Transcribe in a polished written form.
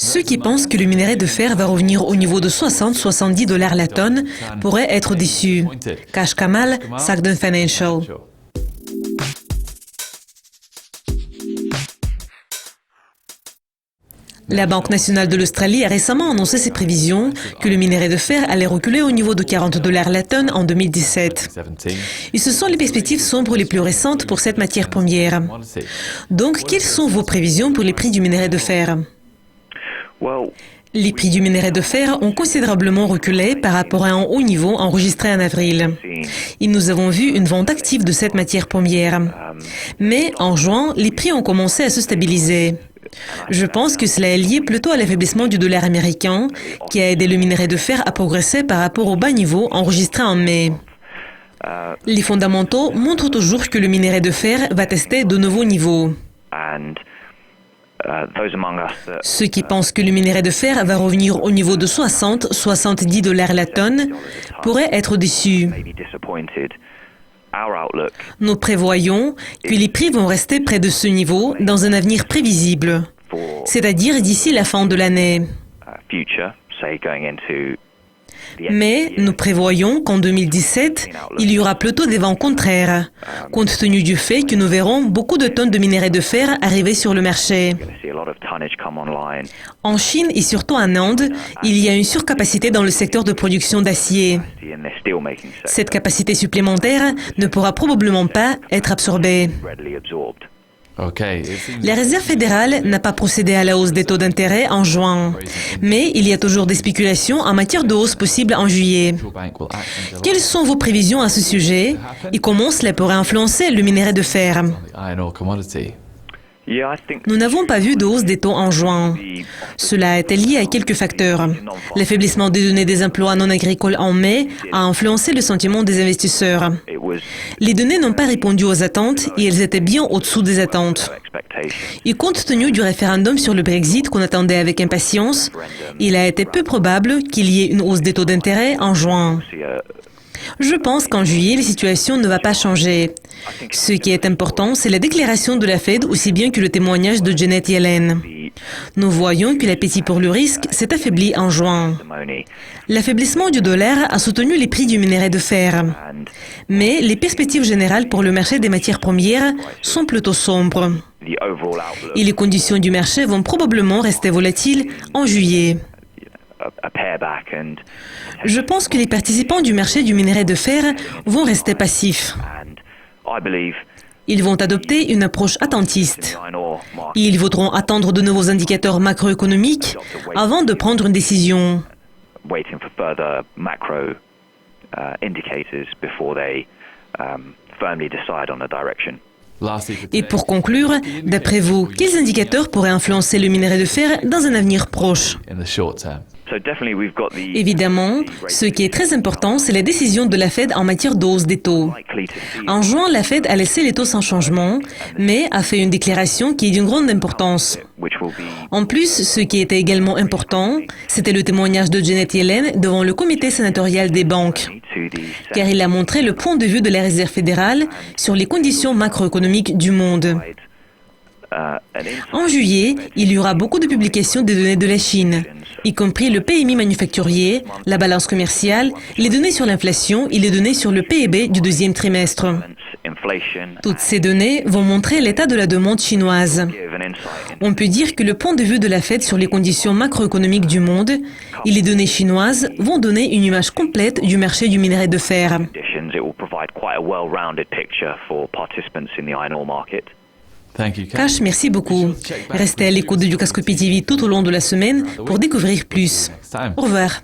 Ceux qui pensent que le minerai de fer va revenir au niveau de 60-70 $ la tonne pourraient être déçus. Kash Kamal, Sagden Financial. La Banque nationale de l'Australie a récemment annoncé ses prévisions que le minerai de fer allait reculer au niveau de 40 $ la tonne en 2017. Et ce sont les perspectives sombres les plus récentes pour cette matière première. Donc, quelles sont vos prévisions pour les prix du minerai de fer? Les prix du minerai de fer ont considérablement reculé par rapport à un haut niveau enregistré en avril. Et nous avons vu une vente active de cette matière première. Mais en juin, les prix ont commencé à se stabiliser. Je pense que cela est lié plutôt à l'affaiblissement du dollar américain, qui a aidé le minerai de fer à progresser par rapport au bas niveau enregistré en mai. Les fondamentaux montrent toujours que le minerai de fer va tester de nouveaux niveaux. Ceux qui pensent que le minerai de fer va revenir au niveau de 60-70 $ la tonne pourraient être déçus. Nous prévoyons que les prix vont rester près de ce niveau dans un avenir prévisible, c'est-à-dire d'ici la fin de l'année. Mais nous prévoyons qu'en 2017, il y aura plutôt des vents contraires, compte tenu du fait que nous verrons beaucoup de tonnes de minerai de fer arriver sur le marché. En Chine et surtout en Inde, il y a une surcapacité dans le secteur de production d'acier. Cette capacité supplémentaire ne pourra probablement pas être absorbée. La Réserve fédérale n'a pas procédé à la hausse des taux d'intérêt en juin, mais il y a toujours des spéculations en matière de hausse possible en juillet. Quelles sont vos prévisions à ce sujet et comment cela pourrait influencer le minerai de fer? Nous n'avons pas vu de hausse des taux en juin. Cela a été lié à quelques facteurs. L'affaiblissement des données des emplois non agricoles en mai a influencé le sentiment des investisseurs. Les données n'ont pas répondu aux attentes et elles étaient bien au-dessous des attentes. Et compte tenu du référendum sur le Brexit qu'on attendait avec impatience, il a été peu probable qu'il y ait une hausse des taux d'intérêt en juin. Je pense qu'en juillet, la situation ne va pas changer. Ce qui est important, c'est la déclaration de la Fed aussi bien que le témoignage de Janet Yellen. Nous voyons que l'appétit pour le risque s'est affaibli en juin. L'affaiblissement du dollar a soutenu les prix du minerai de fer. Mais les perspectives générales pour le marché des matières premières sont plutôt sombres. Et les conditions du marché vont probablement rester volatiles en juillet. Je pense que les participants du marché du minerai de fer vont rester passifs. Ils vont adopter une approche attentiste. Ils voudront attendre de nouveaux indicateurs macroéconomiques avant de prendre une décision. Et pour conclure, d'après vous, quels indicateurs pourraient influencer le minerai de fer dans un avenir proche? Évidemment, ce qui est très important, c'est la décision de la Fed en matière de hausse des taux. En juin, la Fed a laissé les taux sans changement, mais a fait une déclaration qui est d'une grande importance. En plus, ce qui était également important, c'était le témoignage de Janet Yellen devant le comité sénatorial des banques, car il a montré le point de vue de la Réserve fédérale sur les conditions macroéconomiques du monde. En juillet, il y aura beaucoup de publications des données de la Chine, y compris le PMI manufacturier, la balance commerciale, les données sur l'inflation et les données sur le PIB du deuxième trimestre. Toutes ces données vont montrer l'état de la demande chinoise. On peut dire que le point de vue de la Fed sur les conditions macroéconomiques du monde et les données chinoises vont donner une image complète du marché du minerai de fer. Kash, merci beaucoup. Restez à l'écoute de Dukascopy TV tout au long de la semaine pour découvrir plus. Au revoir.